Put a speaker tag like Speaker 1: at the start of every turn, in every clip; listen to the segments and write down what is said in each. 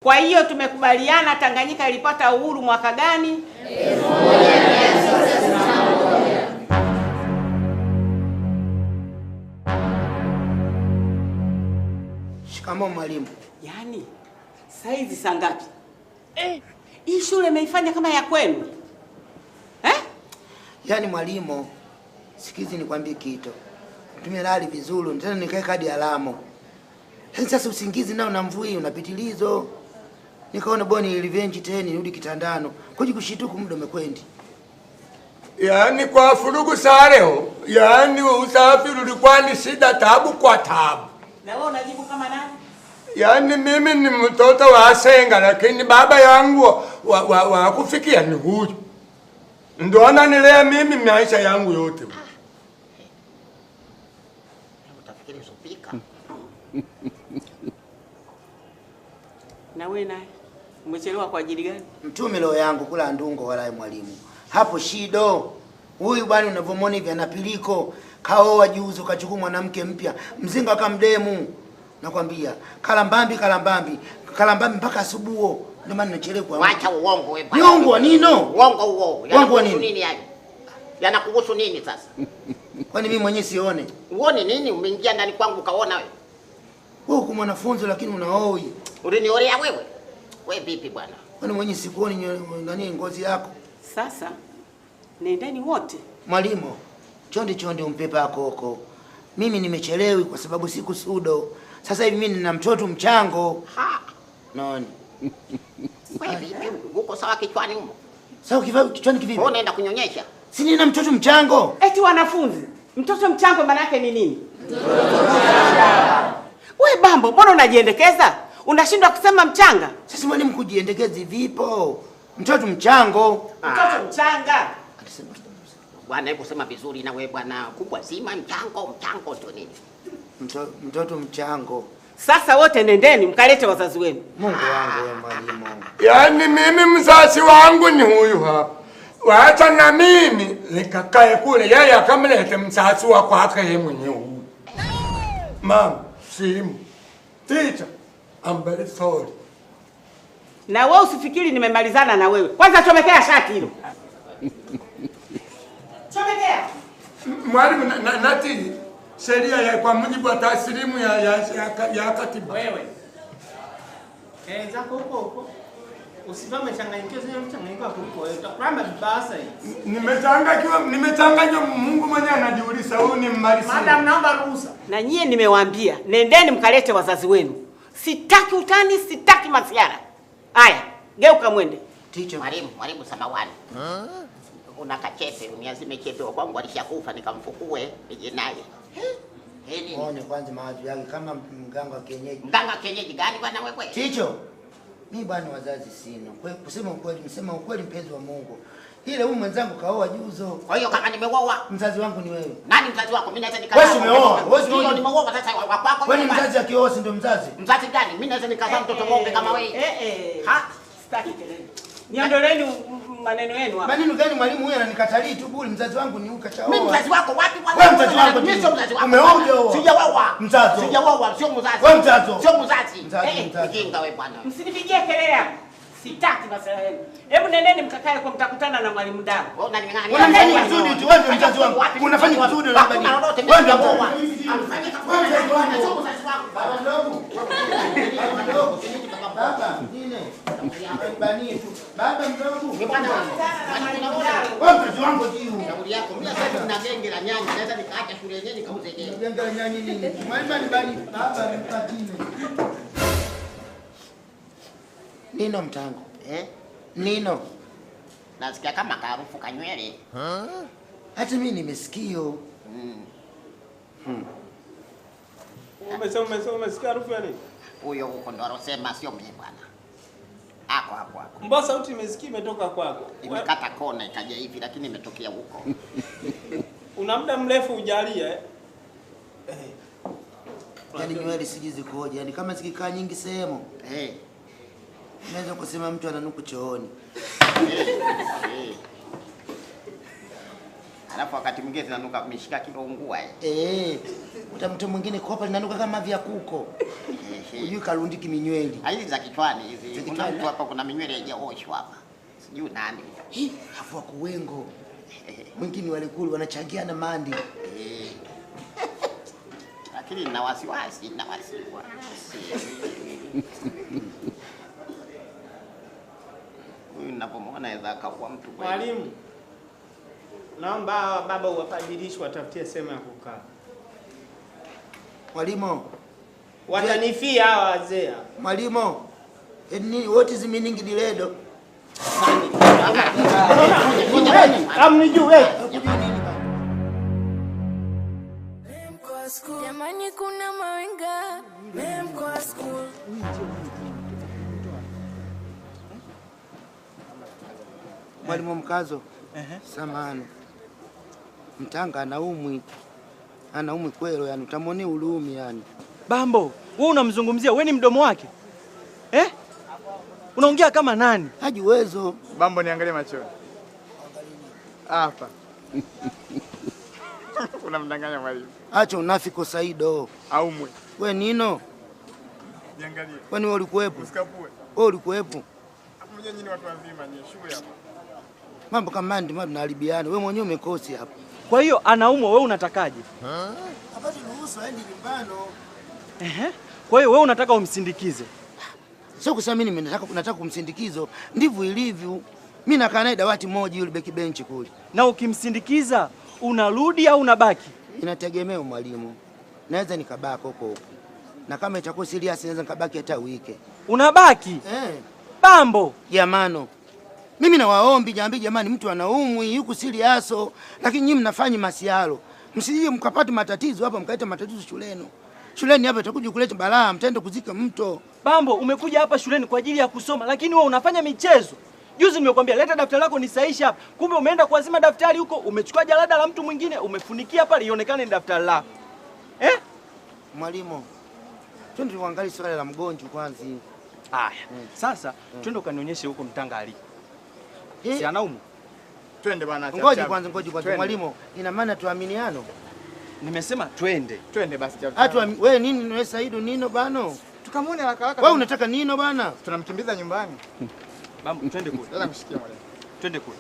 Speaker 1: Kwa hiyo tumekubaliana Tanganyika ilipata uhuru mwaka gani?
Speaker 2: 1961.
Speaker 3: Shikamoo mwalimu.
Speaker 1: Yaani saizi saa ngapi? Hii shule imeifanya kama ya kwenu.
Speaker 3: Yaani mwalimu, sikizi nikwambie kitu. Tumelali vizuri, tena nikae kadi alamo. Sasa usingizi nao na mvui unapitilizo. Nikaona boni revenge tena nirudi kitandano. Kuji kushituku muda umekwendi.
Speaker 4: Yaani kwa furugu saa leo, yaani usafiri ulikuwa ni shida, tabu kwa tabu.
Speaker 1: Na wewe unajibu kama nani?
Speaker 4: Yaani mimi ni mtoto wa Senga, lakini baba yangu wa kufikia ni huyu. Ndio ananilea mimi maisha yangu yote.
Speaker 2: Utafikiri usopika.
Speaker 1: Na wewe naye umechelewa kwa ajili gani?
Speaker 3: Mtume leo yangu kula ndungo wala mwalimu. Hapo shido. Huyu bwana unavomona hivi anapiliko. Kaoa juzi kachukua mwanamke mpya. Mzinga kamdemu. Nakwambia, kalambambi mpaka asubuhi. Ndio maana nachelewa.
Speaker 2: Wacha uongo wewe bwana.
Speaker 3: Uongo wa nino?
Speaker 2: Uongo huo.
Speaker 3: Uongo wa nini
Speaker 2: yani? Yanakuhusu nini sasa?
Speaker 3: Kwani mimi mwenyewe sione?
Speaker 2: Uone nini? Umeingia ndani kwangu kaona wewe.
Speaker 3: Wewe uko mwanafunzi lakini unaoi.
Speaker 2: Uliniorea wewe? Wewe vipi bwana?
Speaker 3: Kwani mwenyewe sikuoni nani ngozi yako?
Speaker 1: Sasa nendeni wote.
Speaker 3: Mwalimu, chonde umpepa akoko. Mimi nimechelewi kwa sababu siku sudo. Sasa hivi mimi nina mtoto mchango.
Speaker 2: Ha.
Speaker 3: Nani?
Speaker 2: Wewe vipi? Uko sawa kichwani huko?
Speaker 3: Sawa kichwani kivipi?
Speaker 2: Wewe unaenda kunyonyesha?
Speaker 3: Si nina mtoto mchango.
Speaker 1: Eti wanafunzi, mtoto mchango maana yake ni nini? Wewe Bambo, mbona unajiendekeza? Unashindwa kusema mchanga?
Speaker 3: Sasa mwalimu kujiendekeza vipo? Mtoto mchango.
Speaker 1: Mtoto mchanga.
Speaker 2: Bwana hebu sema vizuri na wewe bwana, kubwa zima mchango ndio nini?
Speaker 3: Mtoto mchango.
Speaker 1: Sasa wote nendeni mkalete wazazi wenu.
Speaker 3: Mungu wangu wewe mwalimu.
Speaker 4: Yaani mimi mzazi wangu ni huyu hapa. Wacha na mimi nikakae kule, yeye akamlete mzazi wa kwake yeye mwenyewe. Mama, simu. Teacher, I'm very sorry.
Speaker 1: Na wewe usifikiri nimemalizana na wewe. Kwanza chomekea shati hilo. Chomekea.
Speaker 4: Mwalimu nati sheria ya kwa mujibu wa taslimu ya katiba.
Speaker 5: Wewe. Zako huko. Usivame changanyikiwa sio mchanganyiko huko. Utakwamba vibasa hivi.
Speaker 4: Nimechanganywa Mungu mwenyewe anajiuliza huyu ni mmalisi.
Speaker 5: Madam naomba ruhusa.
Speaker 1: Na nyie nimewaambia, nendeni mkalete wazazi wenu. Sitaki utani, sitaki masiara. Haya, geuka mwende.
Speaker 3: Teacher.
Speaker 2: Mwalimu samawani. Una kachepe, uniazime chepe wa kwangu alishakufa nikamfukue nije naye.
Speaker 3: Muone kwanza mawazo yake kama mganga wa kienyeji.
Speaker 2: Mganga wa kienyeji gani bwana wewe?
Speaker 3: Teacher. Mimi bwana wazazi sina. Kwa kusema ukweli, msema ukweli mpenzi wa Mungu. Ile huyu mwenzangu kaoa juzo.
Speaker 2: Kwa hiyo kama nimeoa,
Speaker 3: mzazi wangu ni wewe.
Speaker 2: Nani mzazi wako? Mimi naweza nikazaa.
Speaker 3: Wewe umeoa.
Speaker 2: Wewe nimeoa sasa wa kwako.
Speaker 3: Kwani mzazi akioa si ndio mzazi?
Speaker 2: Mzazi gani? Mimi naweza nikazaa mtoto ng'ombe kama wewe.
Speaker 1: Ha? Sitaki kelele. Niondoleni maneno yenu hapa.
Speaker 3: Maneno gani mwalimu huyu ananikatalia tu bure, mzazi wangu ni ukachaoa.
Speaker 2: Mimi mzazi wako wapi bwana?
Speaker 3: Wewe mzazi wangu
Speaker 2: mimi sio mzazi wako.
Speaker 3: Umeoa hujaoa?
Speaker 2: Sijaoa.
Speaker 3: Mzazi.
Speaker 2: Sijaoa, sio mzazi.
Speaker 3: Wewe mzazi.
Speaker 2: Sio mzazi.
Speaker 3: Mzazi.
Speaker 2: Mjinga wewe bwana.
Speaker 1: Msinipigie kelele hapa. Sitaki masuala yenu. Hebu nendeni mkakae kwa mtakutana na mwalimu Dawa.
Speaker 2: Wewe unaning'ang'ania.
Speaker 3: Unafanya kusudi tu, wewe ndio mzazi wangu. Unafanya kusudi na bani.
Speaker 2: Hakuna lolote mimi sijaoa.
Speaker 3: Amfanyie kafanya mzazi wangu. Sio mzazi wangu. Baba mdogo. Baba mdogo. Baba, nini? Bani tu. Baba mdogo.
Speaker 2: Ni bwana wangu.
Speaker 3: Wewe mzazi wangu jiu.
Speaker 2: Shauri yako. Mimi sasa nina genge la nyanya. Naweza nikaacha shule yenyewe nikauze genge.
Speaker 3: Genge la nyanya nini? Mwalimu ni bani. Baba mpatine. Nino mtango. Nino.
Speaker 2: Nasikia kama harufu kanywele.
Speaker 3: Hata mimi nimesikio.
Speaker 5: Umesikia harufu ya nini?
Speaker 2: Huyo huko ndo alosema sio mimi bwana. Hapo.
Speaker 5: Mbona sauti imesikia imetoka kwako?
Speaker 2: Imekata kona ikaja hivi lakini imetokea huko.
Speaker 5: Una muda mrefu hujalia
Speaker 3: Yaani nywele sijizi koje, yani kama zikikaa nyingi sehemu. Unaweza kusema mtu ananuku chooni.
Speaker 2: Alafu wakati mwingine zinanuka mishika kidoungua.
Speaker 3: Uta mtu mwingine kopa linanuka kama vya kuko. Unajua karundiki minyweli.
Speaker 2: Hizi za kichwani hizi. Kuna mtu hapa kuna minywele haijaoshwa hapa. Sijui nani.
Speaker 3: Afu kuwengo. Mwingine wale kule wanachangiana mandi.
Speaker 2: Lakini nina wasiwasi. Huyu ninapomwona anaweza akaua mtu kweli.
Speaker 5: Mwalimu, naomba baba uwabadilishe watafutie sehemu ya kukaa.
Speaker 3: Mwalimu,
Speaker 5: watanifia hawa wazee.
Speaker 3: Mwalimu, nini what is meaning diledo?
Speaker 5: Amnijue.
Speaker 6: Jamani kuna mawenga memkwa school.
Speaker 3: Mwalimu Mkazo. Samahani. Mtanga anaumwi kwelo yani utamwonea huruma yani.
Speaker 7: Bambo, wewe unamzungumzia, wewe ni mdomo wake? Unaongea kama nani?
Speaker 3: Haji uwezo.
Speaker 8: Bambo niangalie machoni. Hapa. Unamdanganya mwalimu.
Speaker 3: Acha unafiko Saido.
Speaker 8: Aumwe.
Speaker 3: Wewe nino?
Speaker 8: Niangalie.
Speaker 3: Kwani wewe ulikuwepo?
Speaker 8: Usikapue.
Speaker 3: Wewe ulikuwepo?
Speaker 8: Hapo mmoja nyinyi watu wazima ni shule hapa.
Speaker 3: Mambo kama ndio mambo tunaharibiana. Wewe mwenyewe umekosi hapa.
Speaker 7: Kwa hiyo anaumwa, wewe unatakaje?
Speaker 3: Hapa turuhusu aende nyumbani.
Speaker 7: Kwa hiyo wewe unataka umsindikize?
Speaker 3: Sio kusema mimi nataka kumsindikizo, ndivyo ilivyo. Mimi nakaa naye dawati moja yule beki benchi kule.
Speaker 7: Na ukimsindikiza unarudi au unabaki?
Speaker 3: Inategemea mwalimu. Naweza nikabaki huko. Na kama itakuwa serious naweza nikabaki hata wiki.
Speaker 7: Unabaki? Bambo,
Speaker 3: jamano. Mimi nawaombi jamani mtu anaumwi yuko serious lakini nyinyi mnafanya masialo. Msije mkapata matatizo hapa mkaita matatizo shuleni. Shuleni hapa itakuja kuleta balaa, mtaenda kuzika mto.
Speaker 7: Bambo, umekuja hapa shuleni kwa ajili ya kusoma, lakini wewe unafanya michezo. Juzi nimekwambia leta daftari lako nisaishe hapa. Kumbe umeenda kuazima daftari huko, umechukua jalada la mtu mwingine, umefunikia pale ionekane ni daftari lako.
Speaker 3: Mwalimu, twende tuangalie swala la mgonjwa kwanza.
Speaker 7: Haya. Sasa twende ukanionyeshe huko Mtanga aliko. Si anaumwa?
Speaker 8: Twende bwana.
Speaker 3: Ngoja kwanza mwalimu, ina maana tuaminiano?
Speaker 7: Nimesema twende.
Speaker 8: Twende basi.
Speaker 3: Hata wewe nini wewe Saido nino bano?
Speaker 8: Tukamwone haraka.
Speaker 3: Wewe unataka nino bana?
Speaker 8: Tunamkimbiza nyumbani.
Speaker 7: Bambo, twende kule.
Speaker 8: Sasa mshikie mwalimu.
Speaker 7: Twende kule.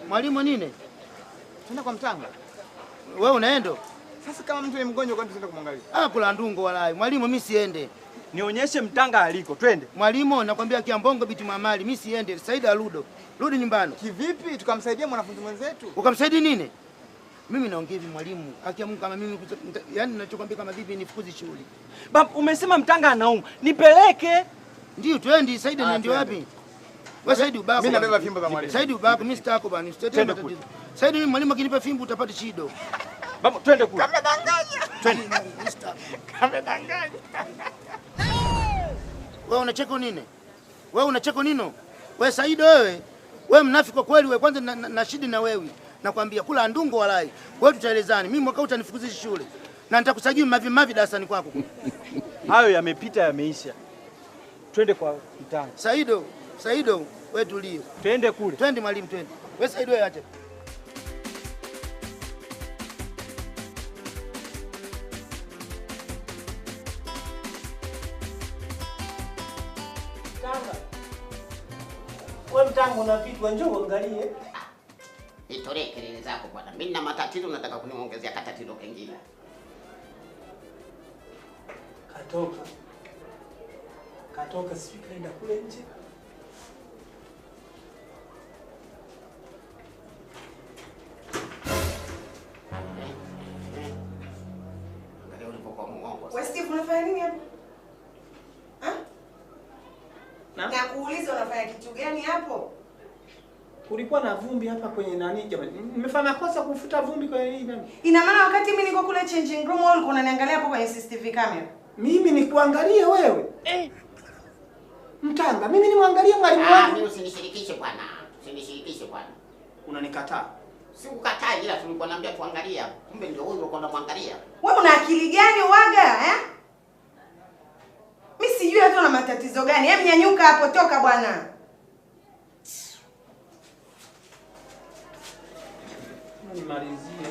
Speaker 3: Mwalimu nini?
Speaker 8: Twende kwa Mtanga.
Speaker 3: Wewe unaenda?
Speaker 8: Sasa kama mtu ni mgonjwa kwani tuende kumwangalia?
Speaker 3: Kula ndungo walai. Mwalimu mimi siende.
Speaker 7: Nionyeshe Mtanga aliko, twende.
Speaker 3: Mwalimu nakwambia Kiambongo biti mamali, mimi siende. Saida Ludo. Rudi nyumbani.
Speaker 8: Kivipi tukamsaidia mwanafunzi mwenzetu?
Speaker 3: Ukamsaidia nini? Mimi naongea hivi mwalimu, haki ya Mungu kama mimi yani ninachokwambia kama vipi nifukuzi shule.
Speaker 7: Baba umesema Mtanga anaumwa. Nipeleke.
Speaker 3: Ndio twende, Saida ndio wapi? Wewe Saida ubako.
Speaker 8: Mimi nabeba fimbo za mwalimu.
Speaker 3: Saida ubako, mimi sitako bana. Twende kule. Saida mimi mwalimu akinipa fimbo utapata shida.
Speaker 7: Baba twende kule.
Speaker 8: Kamedanganya.
Speaker 7: Twende.
Speaker 8: Kamedanganya.
Speaker 3: Wewe unacheka nini? Wewe unacheka nino? Wewe Saida wewe. Wewe mnafiki kwa kweli wewe, kwanza na shida na wewe. Nakwambia kula ndungo walai. Wewe tutaelezana. Mimi mwaka utanifukuzisha shule. Na nitakusajili mavi darasani kwako.
Speaker 7: Hayo yamepita yameisha. Twende kwa Mtanga.
Speaker 3: Saido, wewe tulio.
Speaker 7: Twende kule.
Speaker 3: Twende mwalimu twende. Wewe Saido wewe acha.
Speaker 5: Wewe Mtanga una vitu njoo angalie.
Speaker 2: Nitolee kelele zako bwana. Mimi na matatizo nataka kuniongezea katatizo kingine.
Speaker 5: Katoka sisi kaenda kule nje.
Speaker 2: Angalia ulipokuwa muongo.
Speaker 9: Wewe Steve unafanya nini hapo? Na kuuliza unafanya kitu gani hapo?
Speaker 5: Kulikuwa na vumbi hapa kwenye nani jamani? Nimefanya kosa kufuta vumbi kwenye hii nani?
Speaker 9: Ina maana wakati mimi niko kule changing room wewe ulikuwa unaniangalia hapo kwenye CCTV camera?
Speaker 5: Mimi ni kuangalia wewe? Mtanga, mimi ni muangalie mwalimu wangu.
Speaker 2: Mimi usinishirikishe bwana. Usinishirikishe bwana.
Speaker 5: Unanikataa?
Speaker 2: Sikukataa ila tulikuwa naambia tuangalia. Kumbe ndio wewe ulikuwa unamwangalia.
Speaker 9: Wewe una akili gani uwaga, Mimi sijui hata una matatizo gani. Hebu nyanyuka hapo, toka bwana.
Speaker 5: Nimalizie.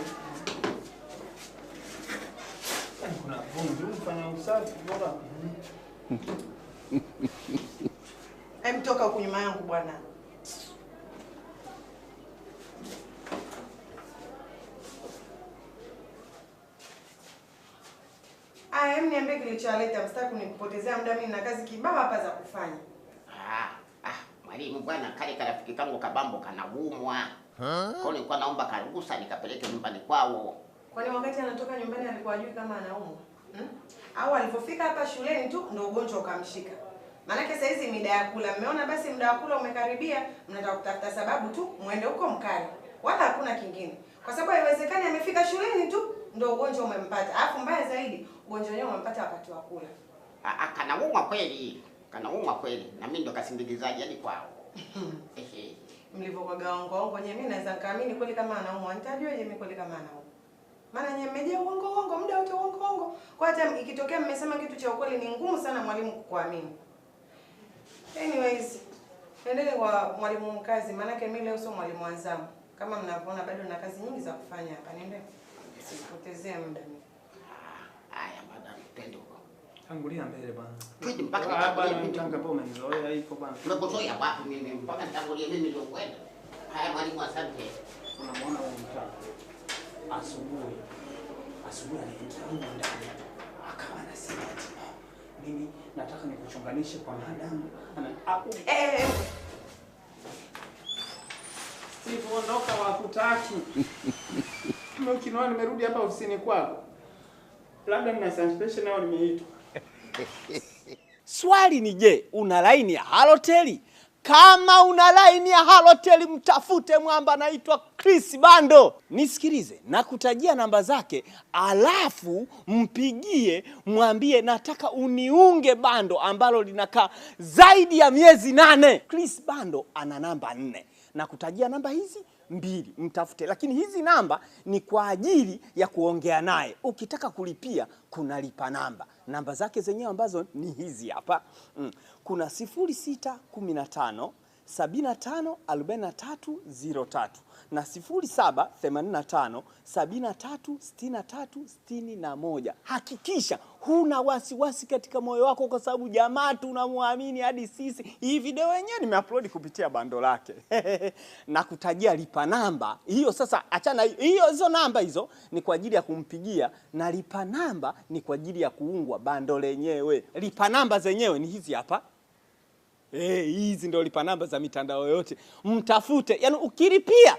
Speaker 5: Fanya usafi bora.
Speaker 9: Mtoka huko nyuma yangu bwana. Niambie kilichowaleta, msitaki kunikupotezea muda, mimi na kazi kibao hapa za kufanya.
Speaker 2: Mwalimu bwana, kale karafiki kangu kabambo kanaumwa. Kwa nilikuwa naomba karuhusa nikapeleke nyumbani kwao.
Speaker 9: Kwani wakati anatoka nyumbani alikuwa ajui kama anaumwa? Au alipofika hapa shuleni tu ndio ugonjwa ukamshika? Maana saa hizi mida ya kula, mmeona basi muda wa kula umekaribia, mnataka kutafuta sababu tu muende huko mkali. Wala hakuna kingine. Kwa sababu haiwezekani amefika shuleni tu ndio ugonjwa umempata. Alafu mbaya zaidi, ugonjwa wenyewe umempata wakati wa kula.
Speaker 2: Kanaumwa kweli. Kanaumwa kweli. Na mimi ndo kasindikizaji hadi kwao.
Speaker 9: Mlivyokuwa gaongo nyewe mimi naweza kaamini kweli kama anaumwa. Nitajuaje mimi kweli kama anaumwa? Maana nyewe mmejaa uongo muda wote uongo. Kwa hata ikitokea mmesema kitu cha ukweli ni ngumu sana mwalimu kukuamini. Anyways, endeni kwa mwalimu mkazi, maana mimi leo sio mwalimu wa zamu. Kama mnavyoona bado na kazi nyingi za kufanya hapa. Niende. Sipotezee muda mimi.
Speaker 2: Haya madam, twende huko.
Speaker 5: Tangulia mbele bwana.
Speaker 2: Twende mpaka
Speaker 5: bwana mtanga hapo umenizoea iko bwana.
Speaker 2: Umekuzoea wapi mimi mpaka tangulia mimi ndio kwenda. Haya mwalimu, asante.
Speaker 5: Unamwona huyu mtanga. Asubuhi aliingia huko ndani. Akawa anasema mimi nataka nikuchunganishe kwa madam. Steve, ondoka wakutaki. Mimi ukiniona nimerudi hapa ofisini kwako. Labda nina suspension nao nimeitwa.
Speaker 7: Swali ni je, una line ya Halotel? Kama una line ya Halotel mtafute mwamba anaitwa Chris Bando. Nisikilize, nakutajia namba zake, alafu mpigie mwambie nataka uniunge bando ambalo linakaa zaidi ya miezi 8. Chris Bando ana namba 4. Nakutajia namba hizi 2, mtafute. Lakini hizi namba ni kwa ajili ya kuongea naye. Ukitaka kulipia kuna lipa namba. Namba zake zenyewe ambazo ni hizi hapa. Kuna 0615 75 4303 na 0785 73 63 61. Hakikisha huna wasiwasi katika moyo wako, kwa sababu jamaa tunamwamini hadi sisi. Hii video yenyewe nimeupload kupitia bando lake. Na kutajia lipa namba hiyo. Sasa achana hizo namba hizo ni kwa ajili ya kumpigia, na lipa namba ni kwa ajili ya kuungwa bando lenyewe. Lipa namba zenyewe ni hizi hapa. Hizi ndio lipa namba za mitandao yote. Mtafute. Yaani ukilipia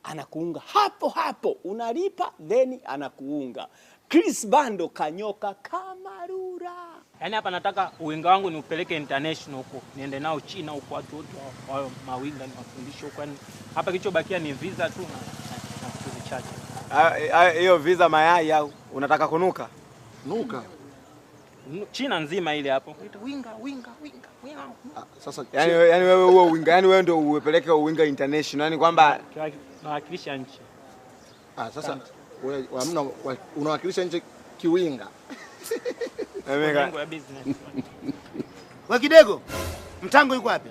Speaker 7: anakuunga hapo hapo. Unalipa then anakuunga. Chris Bando kanyoka kama rura.
Speaker 5: Yaani hapa nataka uwinga wangu ni upeleke international huko. Niende nao China huko, watu wote wao mawinga niwafundishe huko. Yaani hapa kilichobakia ni visa tu na kitu chache.
Speaker 7: Hiyo visa mayai au unataka kunuka?
Speaker 8: Nuka.
Speaker 5: China nzima ile hapo. Winga.
Speaker 7: Sasa yani wewe huo winga, yani wewe ndio uwepeleke winga international, yani kwamba
Speaker 5: nawakilisha nchi.
Speaker 8: Sasa wewe unawakilisha nchi kiwinga.
Speaker 5: Lengo ya business.
Speaker 3: Wewe Kidego, mtango yuko wapi?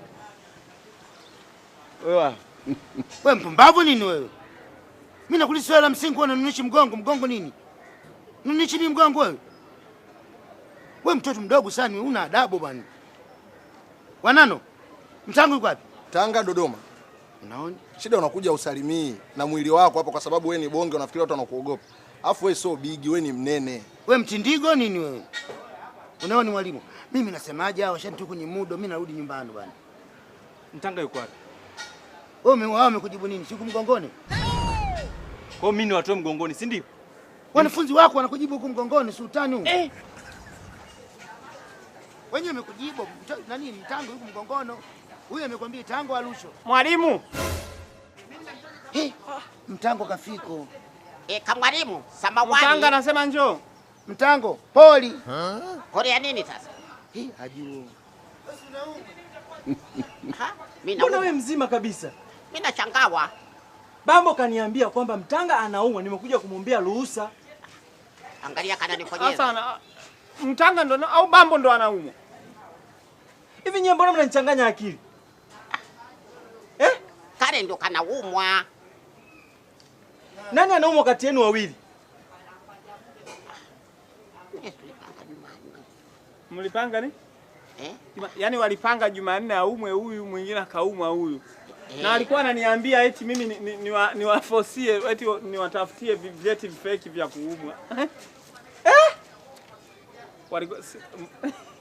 Speaker 3: Wewe mpumbavu nini wewe? Mimi nakuuliza swali la msingi, unanunishi mgongo nini? Nunishi ni mgongo wewe? Wewe mtoto mdogo sana, una adabu bwana. Wanano, mtango yuko wapi?
Speaker 8: Tanga Dodoma.
Speaker 3: Unaona?
Speaker 8: Shida unakuja usalimii na mwili wako hapo, kwa sababu wewe ni bonge, unafikiri watu wanakuogopa. Alafu wewe sio bigi, wewe ni mnene.
Speaker 3: Wewe mtindigo nini wewe? Unaona mwalimu? Mimi nasemaje hao shantu kwenye mudo, mimi narudi nyumbani bwana.
Speaker 7: mtanga yuko wapi?
Speaker 3: Wewe wamekujibu nini? Siku mgongoni?
Speaker 7: Kwa mimi ni watu mgongoni, si ndio?
Speaker 3: Wanafunzi wako wanakujibu huko mgongoni, sultani huko. Wenyewe wamekujibu nani mtango huko mgongono. Huyu amekwambia tango alusho.
Speaker 5: Mwalimu.
Speaker 3: Mtango kafiko.
Speaker 2: Kamwalimu, samawani.
Speaker 5: Mtanga anasema njoo.
Speaker 3: Mtango, poli.
Speaker 2: Poli ya nini sasa?
Speaker 3: Hajui.
Speaker 7: Mbona wewe mzima kabisa?
Speaker 2: Mimi nachangawa.
Speaker 7: Bambo kaniambia kwamba mtanga anaumwa, nimekuja kumwombea ruhusa.
Speaker 2: Angalia kana nikonyeza.
Speaker 5: Sasa mtanga ndo au Bambo ndo anaumwa?
Speaker 7: Hivi nyie mbona mnanichanganya akili?
Speaker 2: Kale ndo kanaumwa.
Speaker 7: Nani anaumwa kati yenu wawili? Mlipanga ni? Yaani walipanga Jumanne aumwe huyu, mwingine akaumwa huyu. Na alikuwa ananiambia eti mimi niwafosie eti niwatafutie vyeti fake vya kuumwa.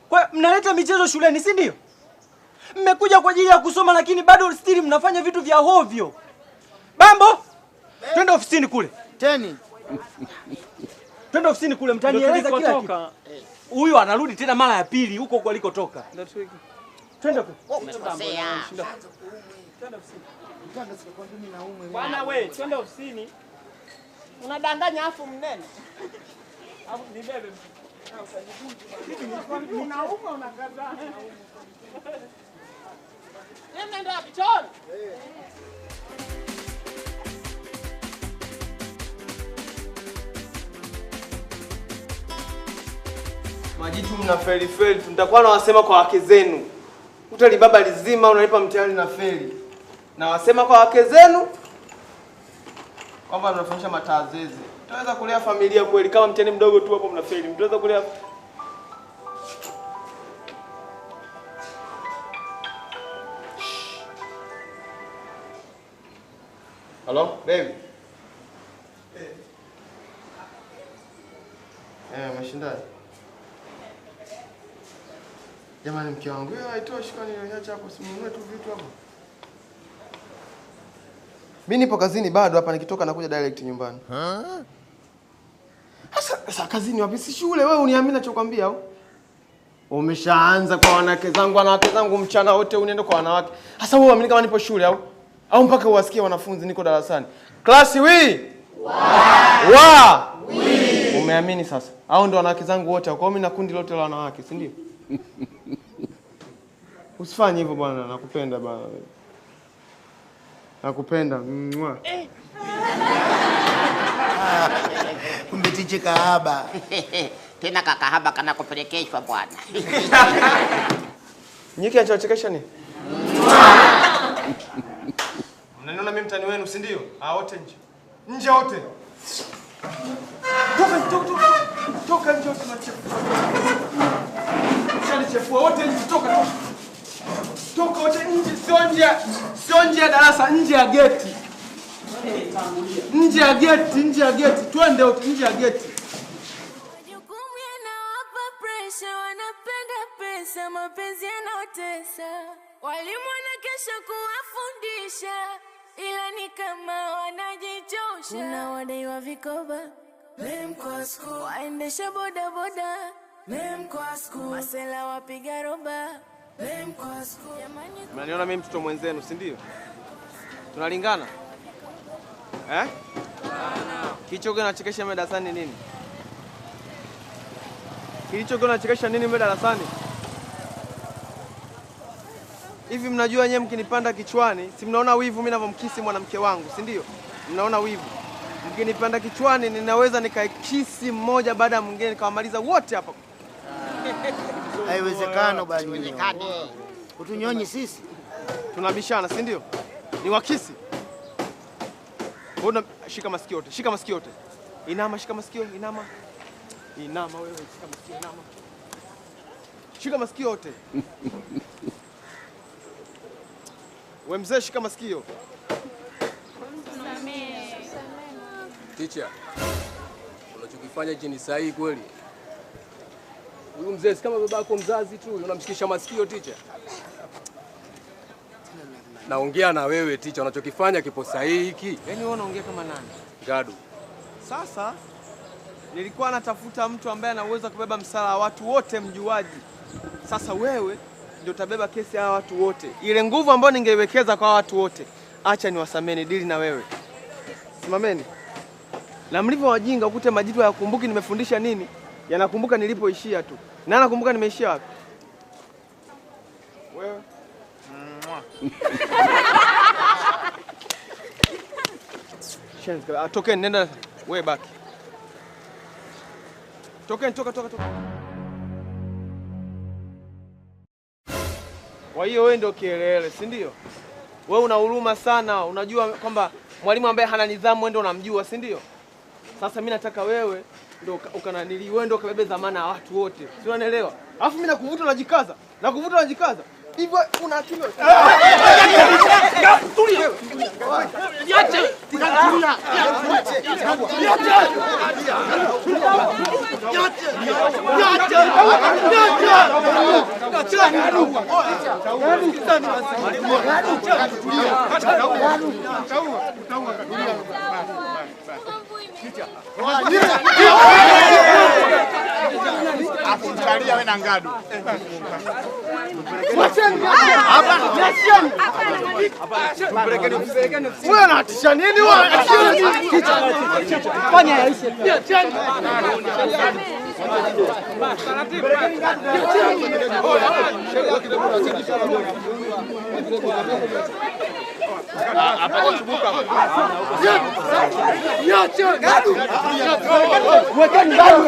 Speaker 10: Kwa mnaleta michezo shuleni, si ndio? Mmekuja kwa ajili ya kusoma lakini bado still mnafanya vitu vya hovyo. Bambo, twende ofisini kule.
Speaker 3: Teni.
Speaker 10: Twende ofisini kule mtanieleza kila kitu. Huyu anarudi tena mara ya pili huko huko alikotoka. Twende kule.
Speaker 2: Umekosea.
Speaker 10: Twende ofisini.
Speaker 7: Bwana wewe, twende ofisini. Unadanganya afu mnene. Afu nibebe. Unauma unakataa. Nenda ndio apichoni.
Speaker 11: Majitu mna feli. Nitakuwa nawasema kwa wake zenu. Utali baba lizima unalipa mtihani na feli. Na wasema kwa wake zenu kwamba mnafundisha matazezi. Mtaweza kulea familia kweli kama mtihani mdogo tu hapo mna feli. Mtaweza kulea Hello, baby. Mashindani. Jamani mke wangu, hiyo haitoshi kwani niacha hapo simunue tu vitu hapo. Mimi nipo kazini bado hapa, nikitoka nakuja direct nyumbani. Sasa kazini wapi? Si shule wewe, uniamini nachokwambia au? Umeshaanza kwa wanawake zangu mchana wote uniende kwa wanawake. Sasa wewe uamini kama nipo shule au? Au mpaka uwasikie wanafunzi niko darasani. Klasi wi! Wa! Umeamini sasa? Au ndo wanawake zangu wote, kwa mimi na kundi lote la wanawake, si ndio? Usifanye hivyo bwana, nakupenda bwana. Nakupenda.
Speaker 3: Umbetiche kahaba.
Speaker 2: Tena kakahaba kana kupelekeshwa bwana.
Speaker 11: Nyiki anachokesha ni? Mnaniona mimi mtani wenu, si ndio? Wote nje. Nje wote. Toka nje wote na chefu. Chani chefu wote nje, toka. Toka wote nje, sio nje ya darasa, nje ya geti. Nje ya geti, twende wote nje ya geti.
Speaker 6: Majukumu yanawapa pressure, wanapenda pesa, mapenzi yanotesa. Walimu wanakesha kuwafundisha, ila ni kama wanajichosha. Kuna wadaiwa vikoba, kwa school. Waendesha bodaboda, kwa school. Masela wapiga roba, kwa school.
Speaker 11: Mnaniona mimi mtoto mwenzenu, si ndio? Tunalingana? Kilichokuwa kinachekesha mimi darasani nini? Kilichokuwa kinachekesha nini mimi darasani? Hivi mnajua nyewe mkinipanda kichwani, si mnaona wivu mimi ninavyomkisi mwanamke wangu, si ndio? Mnaona wivu. Mkinipanda kichwani ninaweza nikaikisi mmoja baada ya mwingine nikawamaliza wote hapa.
Speaker 3: Haiwezekano bali. Utunyonyi sisi.
Speaker 11: Tunabishana, si ndio? Ni wakisi. Mbona shika masikio yote. Inama, shika masikio, inama. Inama wewe, shika masikio, inama. Shika masikio yote. Wewe mzee, shika masikio.
Speaker 12: Teacher, unachokifanya hichi ni sahihi kweli? Huyu mzee si kama babako mzazi tu, unamshikisha masikio teacher. Naongea na wewe teacher, unachokifanya kipo sahihi hiki?
Speaker 11: Yaani wewe unaongea kama nani?
Speaker 12: Gadu.
Speaker 11: Sasa nilikuwa natafuta mtu ambaye ana uwezo kubeba msala wa watu wote mjuaji. Sasa wewe ndio utabeba kesi ya watu wote. Ile nguvu ambayo ningeiwekeza kwa watu wote, acha niwasameni dili na wewe. Simameni. Na mlivyo wajinga ukute majitu hayakumbuki nimefundisha nini, yanakumbuka nilipoishia tu. Na anakumbuka nimeishia wapi? Wewe. Tokeni, nenda wewe baki. Tokeni, toka. Kwa hiyo wewe ndio kielele, si ndio? Wewe una huruma sana, unajua kwamba mwalimu ambaye hana nidhamu wewe ndio unamjua, si ndio? Sasa mimi nataka wewe ndio wewe ndio kabebe dhamana ya watu wote. Si unanielewa? Alafu mimi nakuvuta unajikaza. Nakuvuta unajikaza. Hivyo una akili wewe. Tulia. Niache. Tulia.
Speaker 13: Afungalia wewe na Ngadu.
Speaker 11: Wewe unatisha nini wewe? Fanya yaishe.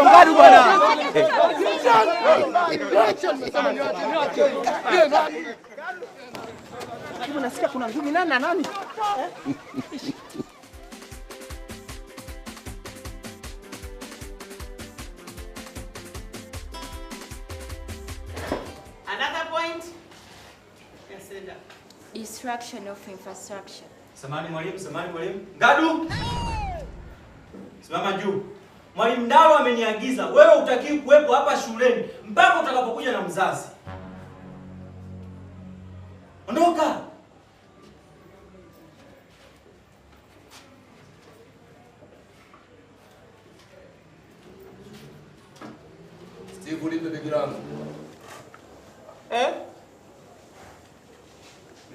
Speaker 11: Ngadu bwana. Nasikia kuna ngumi nani na nani?
Speaker 1: Another point. Consider.
Speaker 14: Destruction of infrastructure.
Speaker 10: Samahani mwalimu, samahani mwalimu. Ngadu! Simama juu. Mwalimu Ndaro ameniagiza wewe utakiwi kuwepo hapa shuleni mpaka utakapokuja na mzazi. Ondoka.
Speaker 12: Steve, ulipe begi langu.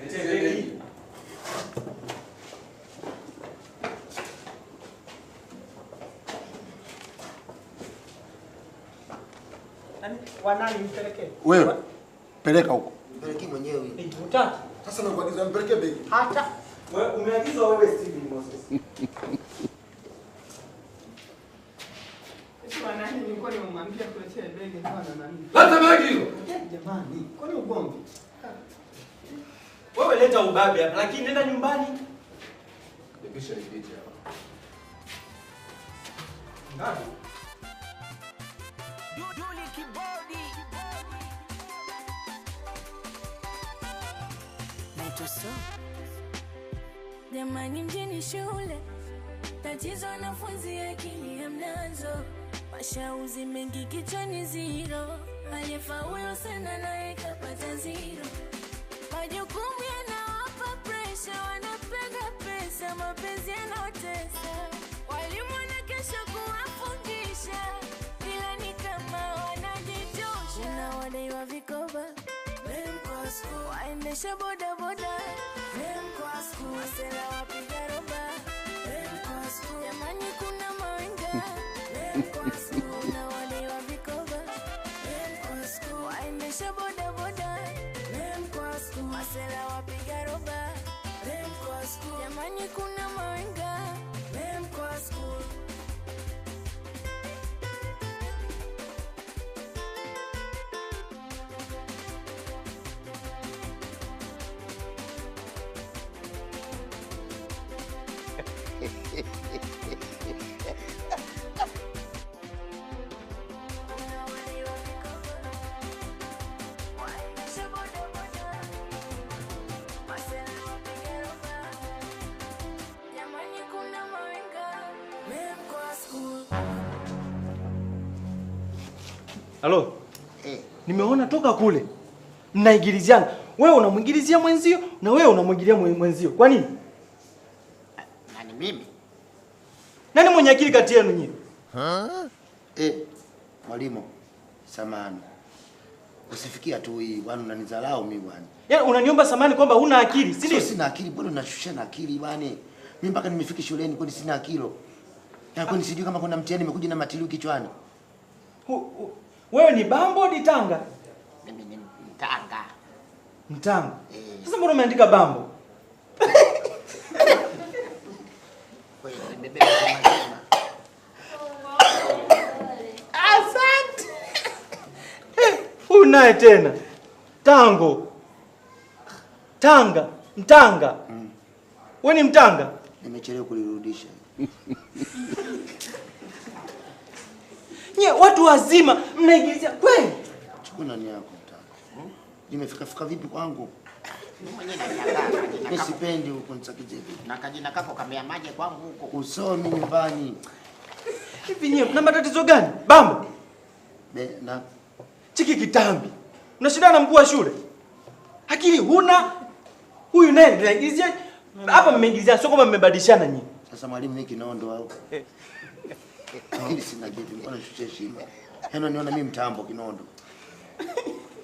Speaker 10: Lete begi.
Speaker 3: Wanani mpelekee?
Speaker 8: Wewe peleka huko.
Speaker 3: Mpelekee mwenyewe.
Speaker 10: Utaki.
Speaker 8: Sasa nakuagiza mpelekee begi.
Speaker 3: Hata
Speaker 10: wewe umeagizwa wewe Steve Moses.
Speaker 9: Wanani nilikuwa nimemwambia tuletee begi ndio na nani?
Speaker 12: Leta begi hilo.
Speaker 3: Jamani, kwani ugomvi?
Speaker 10: Wewe leta ubabe hapa lakini nenda nyumbani.
Speaker 12: Nipisha nipite hapa.
Speaker 10: Ngadu.
Speaker 6: Jamani mjini shule, tatizo wanafunzi akili hamnazo, mashauzi mengi kichwani zero, aliyefaulu sana naye kapata zero, majukumu yanawapa presha, wanapenda pesa, mapenzi yanaotesa, walimu wanakesha kuwafundisha, ila ni kama wanajitosha, kuna wadaiwa vikoba, waendesha bodaboda, wasela wapiga roba, jamani kuna mawenga, kuna wadaiwa vikoba, waendesha bodaboda, wasela wapiga roba, jamani kuna mawenga.
Speaker 10: Halo. Nimeona toka kule mnaigiliziana. Wewe unamwingilizia mwenzio na wewe unamwingilia mwenzio. Kwa nini?
Speaker 2: Nani mimi?
Speaker 10: Nani mwenye akili kati yenu nyinyi?
Speaker 3: Mwalimu, samahani. Usifikia tu hii bwana, unanidharau mimi bwana.
Speaker 10: Yaani unaniomba samahani kwamba huna akili, si ndio?
Speaker 3: Sina akili bwana, unashusha na akili bwana. Mimi mpaka nimefika shuleni kwani sina akili. Na kwani sijui kama kuna mtihani nimekuja na matiliu kichwani.
Speaker 10: Wewe ni Bambo ni Tanga?
Speaker 2: Mimi ni Mtanga.
Speaker 10: Mtanga. Sasa mbona umeandika Bambo?
Speaker 2: Wewe nimebeba mazima.
Speaker 10: Asante. Huyu naye tena. Tango. Tanga, Mtanga. Wewe ni Mtanga?
Speaker 3: Nimechelewa kulirudisha.
Speaker 10: Nye watu wazima mnaigizia kweli?
Speaker 3: Chukua nani yako mtaka. Nimefika vipi kwangu?
Speaker 2: Mimi mwenyewe nashangaa.
Speaker 3: Mimi sipendi huko nisakize vipi.
Speaker 2: Na kajina kako kameamaje kwangu huko?
Speaker 3: Usomi nyumbani.
Speaker 10: Hivi nyewe kuna matatizo gani? Bamba.
Speaker 3: Na
Speaker 10: Chiki kitambi. Unashindana na mkuu wa shule. Akili huna. Huyu naye anaingizia hapa mmeingizia sio kama mmebadilishana nyinyi.
Speaker 3: Sasa mwalimu mimi kinondo au? Hili sina jibu, mbona chuche shima. Niona mimi mtambo kinondo.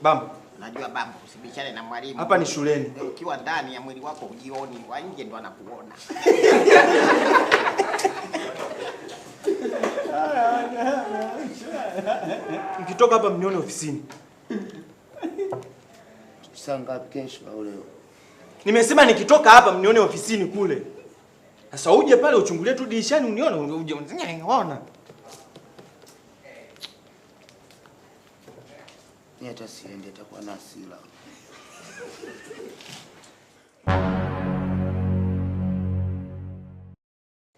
Speaker 10: Bamba.
Speaker 2: Najua bamba usibishane na mwalimu.
Speaker 10: Hapa ni shuleni.
Speaker 2: Ukiwa ndani ya mwili wako ujioni, wa nje ndo anakuona.
Speaker 10: Mkitoka hapa mnione ofisini.
Speaker 3: Saa ngapi kesho au leo?
Speaker 10: Nimesema nikitoka hapa mnione ofisini kule. Sasa uje pale uchungulie tu dirishani unione uje unaona.
Speaker 3: Ni hata siende atakuwa na hasira.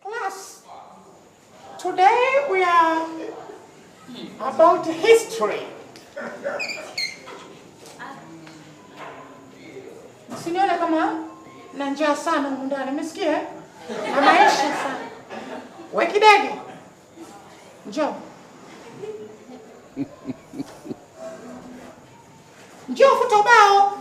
Speaker 15: Class, today we are about history. Sinione kama na njaa sana ndani, umesikia? Na maisha sana. Wewe kidege. Njoo. Njoo futa ubao.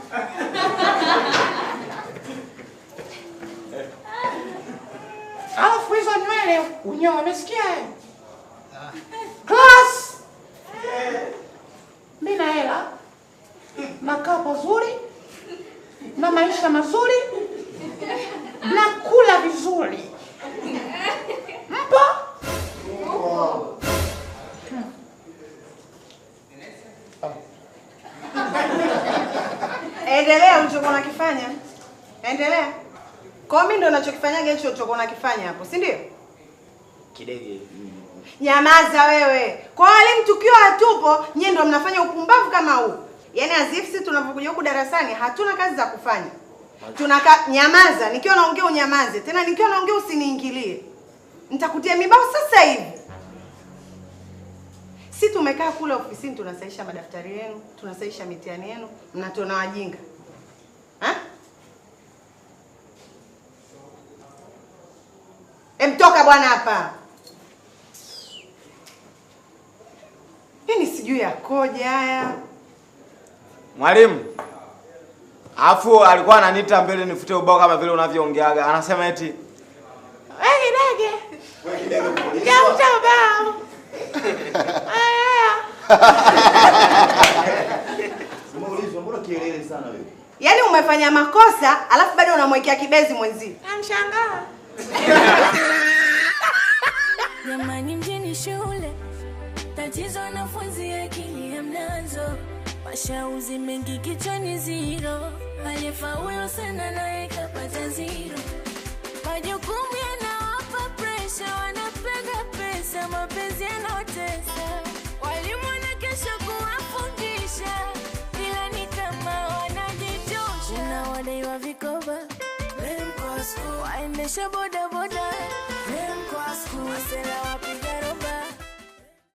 Speaker 15: Alafu hizo nywele unyoa, umesikia? Class. Mimi na hela. Nakaa pazuri. Na maisha mazuri. Na kula vizuri. Mpo?
Speaker 9: Endelea ulichokuwa unakifanya. Endelea. Kwa mimi ndo ninachokifanyaga hicho ulichokuwa unakifanya hapo, si ndio?
Speaker 10: Kidege.
Speaker 9: Nyamaza wewe. Kwa walimu tukiwa hatupo, nyinyi ndo mnafanya upumbavu kama huu. Yaani azifu tunapokuja huku darasani hatuna kazi za kufanya. Nyamaza, nikiwa naongea unyamaze. Tena nikiwa naongea usiniingilie. Nitakutia mibao sasa hivi. Si tumekaa kule ofisini tunasahisha madaftari yenu, tunasahisha mitihani yenu, mnatona wajinga. Ha? Mtoka bwana hapa. Mimi sijui yakoje haya.
Speaker 7: Mwalimu. Afu alikuwa ananiita mbele nifute ubao kama vile unavyoongeaga. Anasema eti
Speaker 15: wewe kidege.
Speaker 3: Wewe kidege polisi.
Speaker 15: Ya ubao.
Speaker 3: Umeulizwa mbona kielele sana wewe?
Speaker 9: Yaani umefanya makosa alafu bado unamwekea kibezi mwenzi.
Speaker 15: Namshangaa.
Speaker 6: Jamani mjini shule, tatizo wanafunzi akili hamnazo. Mashauzi mengi kichwani zero, aliyefaulu sana naye kapata zero. Majukumu yanawapa pressure, wanapega pesa, mapenzi yanotesa. Walimu wanakesha kuwafundisha, ila ni kama wanajitosha. Unawadaiwa vikoba, waendesha boda boda, wasela wapi